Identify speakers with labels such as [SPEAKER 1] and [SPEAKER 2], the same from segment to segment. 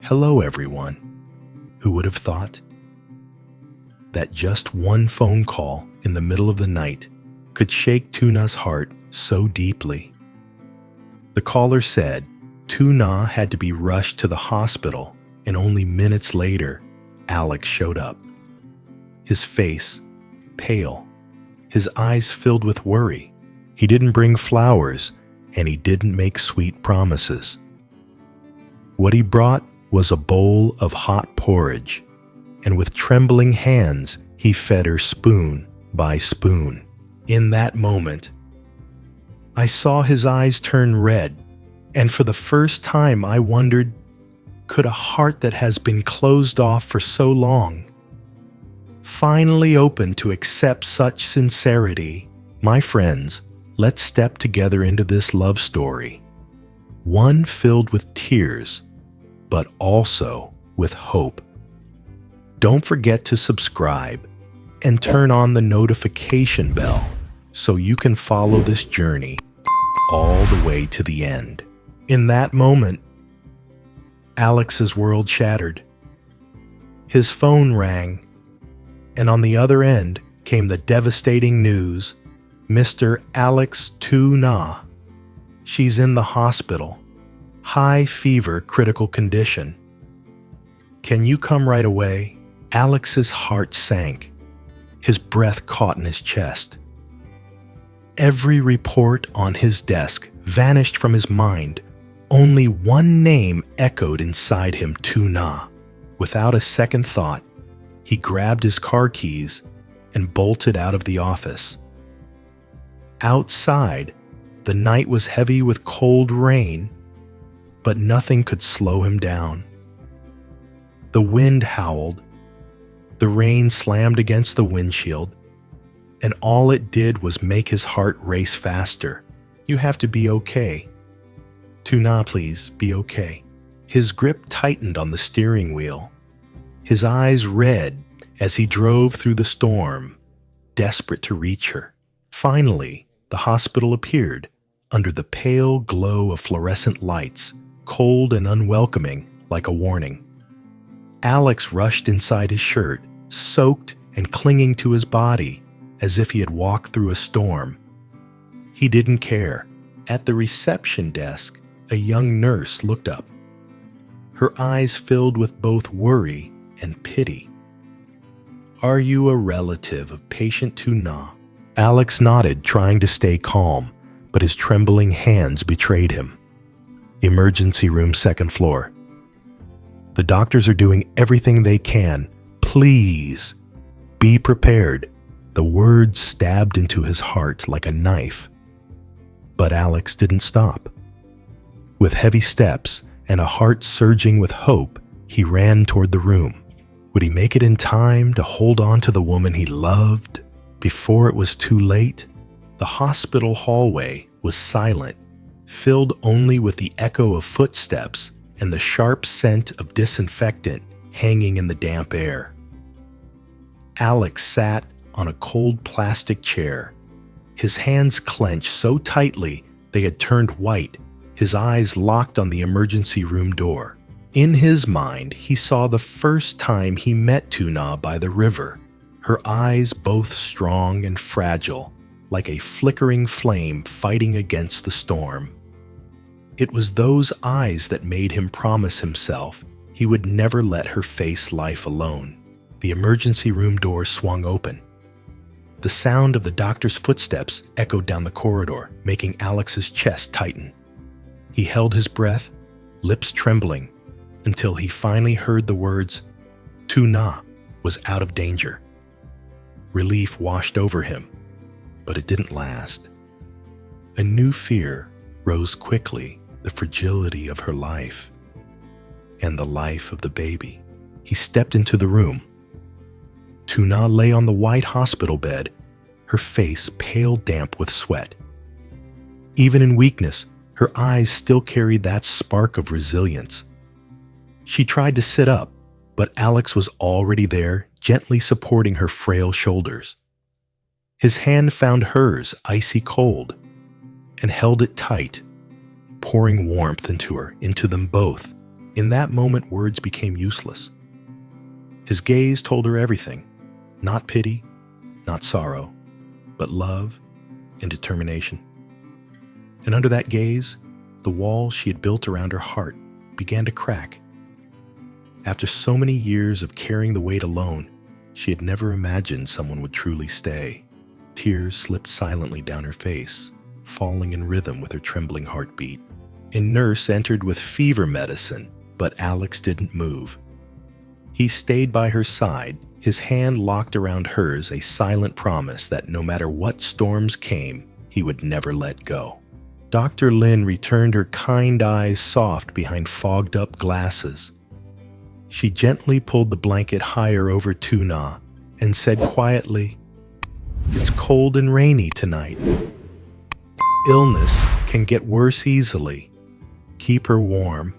[SPEAKER 1] Hello, everyone. Who would have thought that just one phone call in the middle of the night could shake Tuna's heart so deeply? The caller said Tuna had to be rushed to the hospital, and only minutes later, Alex showed up. His face pale, his eyes filled with worry. He didn't bring flowers, and he didn't make sweet promises. What he brought was a bowl of hot porridge, and with trembling hands, he fed her spoon by spoon. In that moment, I saw his eyes turn red, and for the first time I wondered, could a heart that has been closed off for so long finally open to accept such sincerity? My friends, let's step together into this love story, one filled with tears, but also with hope. Don't forget to subscribe and turn on the notification bell so you can follow this journey all the way to the end. In that moment, Alex's world shattered. His phone rang, and on the other end came the devastating news: Mr. Alex Tuna. She's in the hospital. High fever, critical condition. Can you come right away? Alex's heart sank. His breath caught in his chest. Every report on his desk vanished from his mind. Only one name echoed inside him: Tuna. Without a second thought, he grabbed his car keys and bolted out of the office. Outside, the night was heavy with cold rain, but nothing could slow him down. The wind howled, the rain slammed against the windshield, and all it did was make his heart race faster. You have to be okay. Tuna, please, be okay. His grip tightened on the steering wheel. His eyes red as he drove through the storm, desperate to reach her. Finally, the hospital appeared under the pale glow of fluorescent lights, cold and unwelcoming like a warning. Alex rushed inside his shirt, soaked and clinging to his body as if he had walked through a storm. He didn't care. At the reception desk, a young nurse looked up. Her eyes filled with both worry and pity. "Are you a relative of patient Tuna?" Alex nodded, trying to stay calm, but his trembling hands betrayed him. "Emergency room, second floor. The doctors are doing everything they can. Please, be prepared." The words stabbed into his heart like a knife. But Alex didn't stop. With heavy steps and a heart surging with hope, he ran toward the room. Would he make it in time to hold on to the woman he loved before it was too late? The hospital hallway was silent, filled only with the echo of footsteps and the sharp scent of disinfectant hanging in the damp air. Alex sat on a cold plastic chair, his hands clenched so tightly they had turned white, his eyes locked on the emergency room door. In his mind, he saw the first time he met Tuna by the river, her eyes both strong and fragile, like a flickering flame fighting against the storm. It was those eyes that made him promise himself he would never let her face life alone. The emergency room door swung open. The sound of the doctor's footsteps echoed down the corridor, making Alex's chest tighten. He held his breath, lips trembling, until he finally heard the words, "Tuna was out of danger." Relief washed over him, but it didn't last. A new fear rose quickly, the fragility of her life and the life of the baby. He stepped into the room. Tuna lay on the white hospital bed, her face pale damp with sweat. Even in weakness, her eyes still carried that spark of resilience. She tried to sit up, but Alex was already there, gently supporting her frail shoulders. His hand found hers, icy cold, and held it tight, pouring warmth into them both. In that moment, words became useless. His gaze told her everything. Not pity, not sorrow, but love and determination. And under that gaze, the wall she had built around her heart began to crack. After so many years of carrying the weight alone, she had never imagined someone would truly stay. Tears slipped silently down her face, falling in rhythm with her trembling heartbeat. A nurse entered with fever medicine, but Alex didn't move. He stayed by her side, his hand locked around hers, a silent promise that no matter what storms came, he would never let go. Dr. Lin returned her kind eyes soft behind fogged-up glasses. She gently pulled the blanket higher over Tuna and said quietly, "It's cold and rainy tonight. Illness can get worse easily. Keep her warm.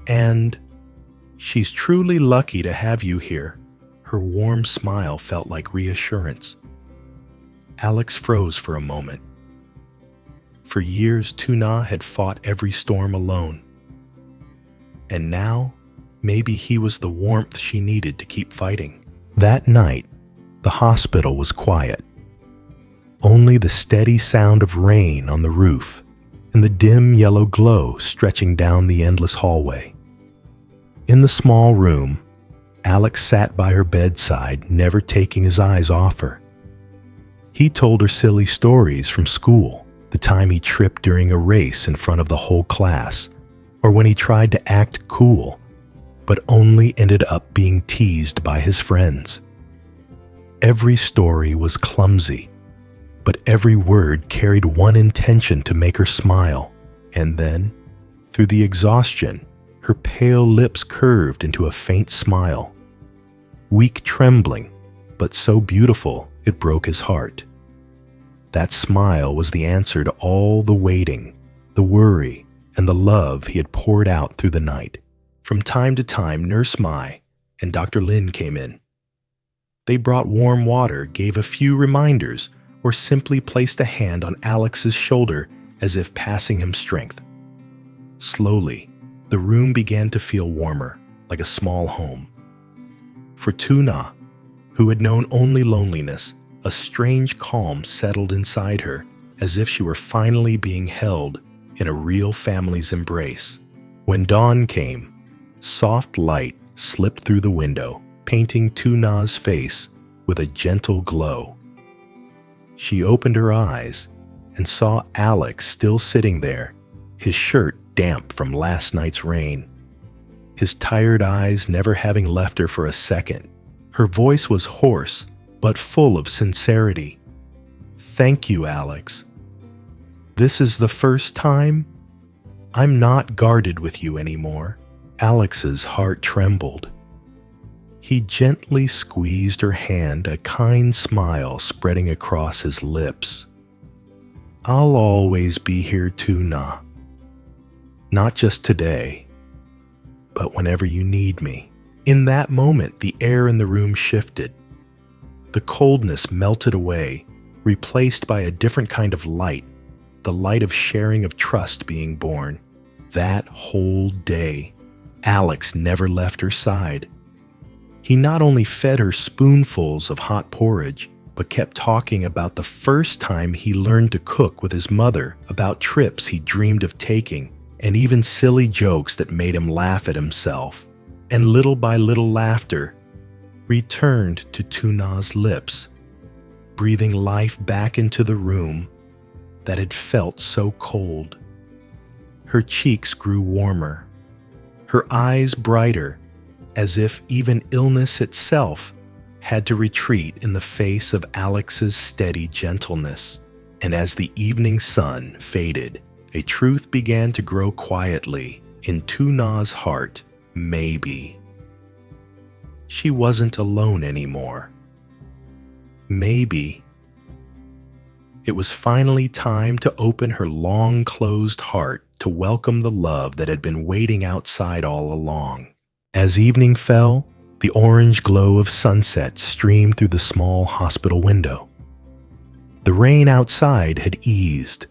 [SPEAKER 1] And she's truly lucky to have you here." Her warm smile felt like reassurance. Alex froze for a moment. For years, Tuna had fought every storm alone. And now, maybe he was the warmth she needed to keep fighting. That night, the hospital was quiet. Only the steady sound of rain on the roof and the dim yellow glow stretching down the endless hallway. In the small room, Alex sat by her bedside, never taking his eyes off her. He told her silly stories from school, the time he tripped during a race in front of the whole class, or when he tried to act cool, but only ended up being teased by his friends. Every story was clumsy, but every word carried one intention to make her smile. And then, through the exhaustion, her pale lips curved into a faint smile. Weak trembling, but so beautiful it broke his heart. That smile was the answer to all the waiting, the worry, and the love he had poured out through the night. From time to time, Nurse Mai and Dr. Lin came in. They brought warm water, gave a few reminders, or simply placed a hand on Alex's shoulder as if passing him strength. Slowly, the room began to feel warmer, like a small home. For Tuna, who had known only loneliness, a strange calm settled inside her, as if she were finally being held in a real family's embrace. When dawn came, soft light slipped through the window, painting Tuna's face with a gentle glow. She opened her eyes and saw Alex still sitting there, his shirt damp from last night's rain. His tired eyes never having left her for a second. Her voice was hoarse, but full of sincerity. "Thank you, Alex. This is the first time I'm not guarded with you anymore." Alex's heart trembled. He gently squeezed her hand, a kind smile spreading across his lips. "I'll always be here, Tuna. Not just today, but whenever you need me." In that moment, the air in the room shifted. The coldness melted away, replaced by a different kind of light, the light of sharing, of trust being born. That whole day, Alex never left her side. He not only fed her spoonfuls of hot porridge, but kept talking about the first time he learned to cook with his mother, about trips he dreamed of taking, and even silly jokes that made him laugh at himself. And little by little, laughter returned to Tuna's lips, breathing life back into the room that had felt so cold. Her cheeks grew warmer, her eyes brighter, as if even illness itself had to retreat in the face of Alex's steady gentleness. And as the evening sun faded, a truth began to grow quietly in Tuna's heart. Maybe she wasn't alone anymore. Maybe it was finally time to open her long-closed heart to welcome the love that had been waiting outside all along. As evening fell, the orange glow of sunset streamed through the small hospital window. The rain outside had eased,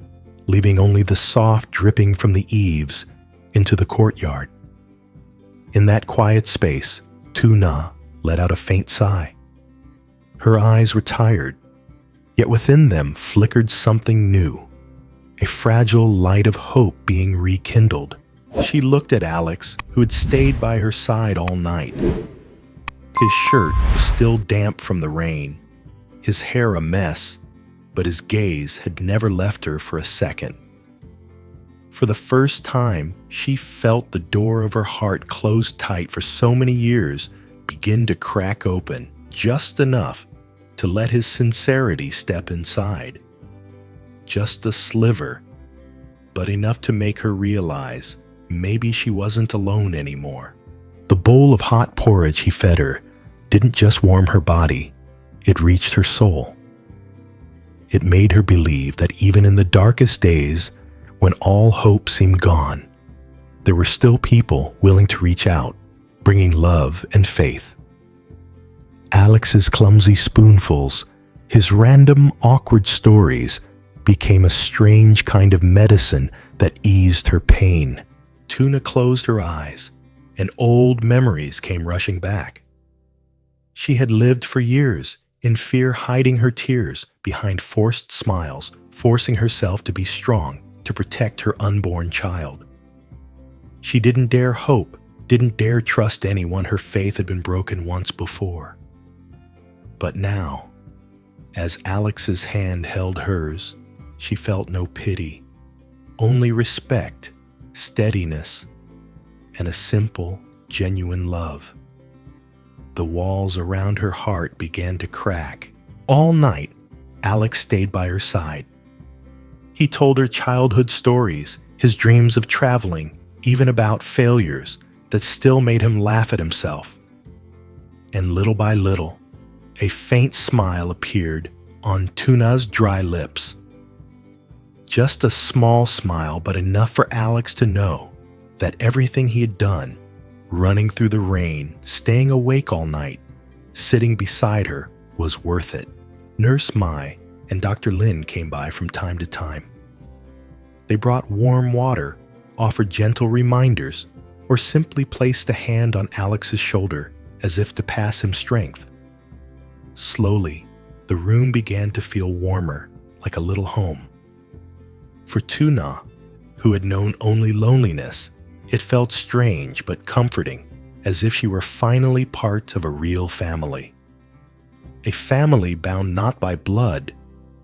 [SPEAKER 1] leaving only the soft dripping from the eaves into the courtyard. In that quiet space, Tuna let out a faint sigh. Her eyes were tired, yet within them flickered something new, a fragile light of hope being rekindled. She looked at Alex, who had stayed by her side all night. His shirt was still damp from the rain, his hair a mess, but his gaze had never left her for a second. For the first time, she felt the door of her heart closed tight for so many years begin to crack open just enough to let his sincerity step inside. Just a sliver, but enough to make her realize maybe she wasn't alone anymore. The bowl of hot porridge he fed her didn't just warm her body, it reached her soul. It made her believe that even in the darkest days, when all hope seemed gone, there were still people willing to reach out, bringing love and faith. Alex's clumsy spoonfuls, his random awkward stories, became a strange kind of medicine that eased her pain. Tuna closed her eyes, and old memories came rushing back. She had lived for years in fear, hiding her tears behind forced smiles, forcing herself to be strong to protect her unborn child. She didn't dare hope, didn't dare trust anyone. Her faith had been broken once before. But now, as Alex's hand held hers, she felt no pity, only respect, steadiness, and a simple, genuine love. The walls around her heart began to crack. All night, Alex stayed by her side. He told her childhood stories, his dreams of traveling, even about failures that still made him laugh at himself. And little by little, a faint smile appeared on Tuna's dry lips. Just a small smile, but enough for Alex to know that everything he had done, running through the rain, staying awake all night, sitting beside her, was worth it. Nurse Mai and Dr. Lin came by from time to time. They brought warm water, offered gentle reminders, or simply placed a hand on Alex's shoulder as if to pass him strength. Slowly, the room began to feel warmer, like a little home. For Tuna, who had known only loneliness, it felt strange but comforting, as if she were finally part of a real family. A family bound not by blood,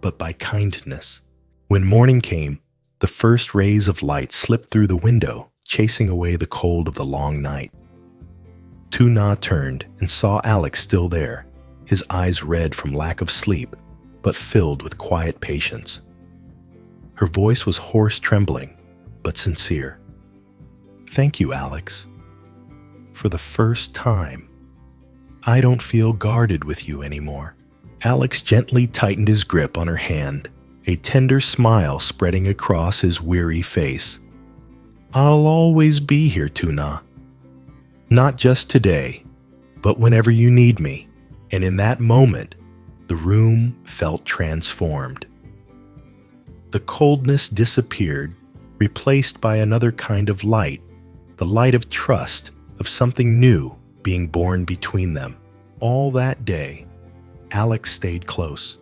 [SPEAKER 1] but by kindness. When morning came, the first rays of light slipped through the window, chasing away the cold of the long night. Tuna turned and saw Alex still there, his eyes red from lack of sleep, but filled with quiet patience. Her voice was hoarse, trembling, but sincere. "Thank you, Alex. For the first time, I don't feel guarded with you anymore." Alex gently tightened his grip on her hand, a tender smile spreading across his weary face. "I'll always be here, Tuna. Not just today, but whenever you need me." And in that moment, the room felt transformed. The coldness disappeared, replaced by another kind of light, the light of trust, of something new being born between them. All that day, Alex stayed close.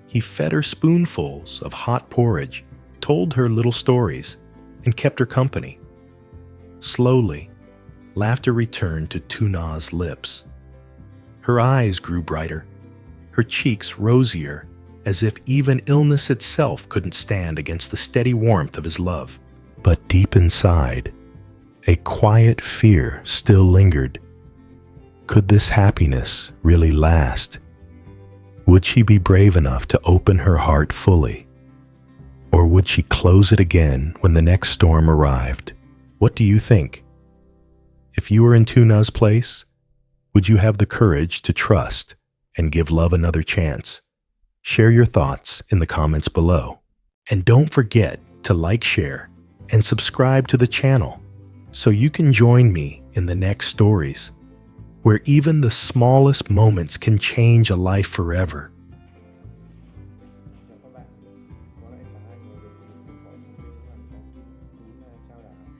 [SPEAKER 1] He fed her spoonfuls of hot porridge, told her little stories, and kept her company. Slowly, laughter returned to Tuna's lips. Her eyes grew brighter, her cheeks rosier, as if even illness itself couldn't stand against the steady warmth of his love. But deep inside, a quiet fear still lingered. Could this happiness really last? Would she be brave enough to open her heart fully? Or would she close it again when the next storm arrived? What do you think? If you were in Tuna's place, would you have the courage to trust and give love another chance? Share your thoughts in the comments below. And don't forget to like, share, and subscribe to the channel so you can join me in the next stories, where even the smallest moments can change a life forever.
[SPEAKER 2] Chào các bạn, có lẽ chẳng ai ngờ được mình cũng có những cái hoàn trang Tú Na trao đảo nhắn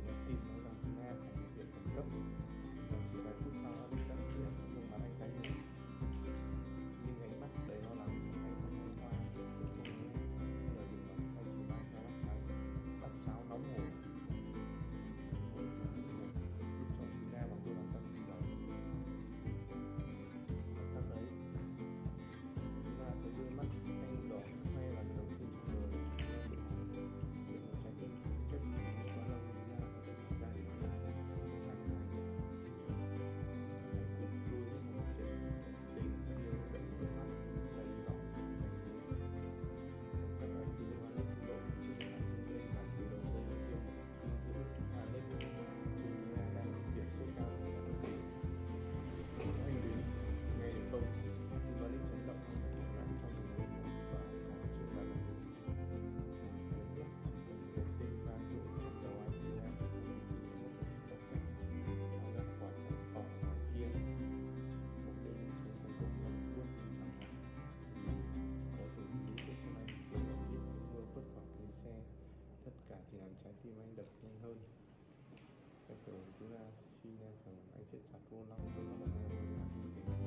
[SPEAKER 2] tin nói rằng Nga phải thực hiện siết chặt vô lăng cho nó là người